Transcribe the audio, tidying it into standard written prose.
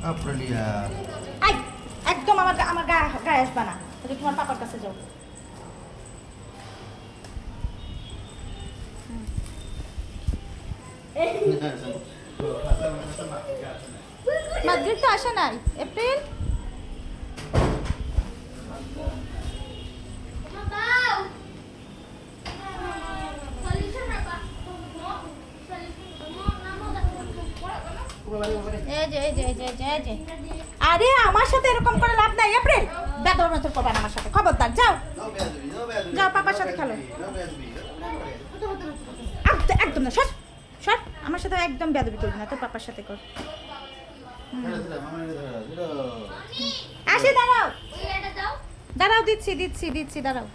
Aprilia. I একদম আমার গায়ে আসবা না। তুমি তোমার পাপার কাছে যাও। মাদ্রিদ তো আসে নাই এপ্রিল। আরে আমার সাথে এরকম করে লাভ নাই এপ্রিল। বেদর মতো করবে না আমার সাথে, খবরদার যাও যাও পাপার সাথে খেলো। একদম না, সর সর, আমার সাথে একদম বেদবি করবি না, তোর পাপার সাথে কর। আসে দাঁড়াও দাঁড়াও, দিচ্ছি দিচ্ছি দিচ্ছি, দাঁড়াও।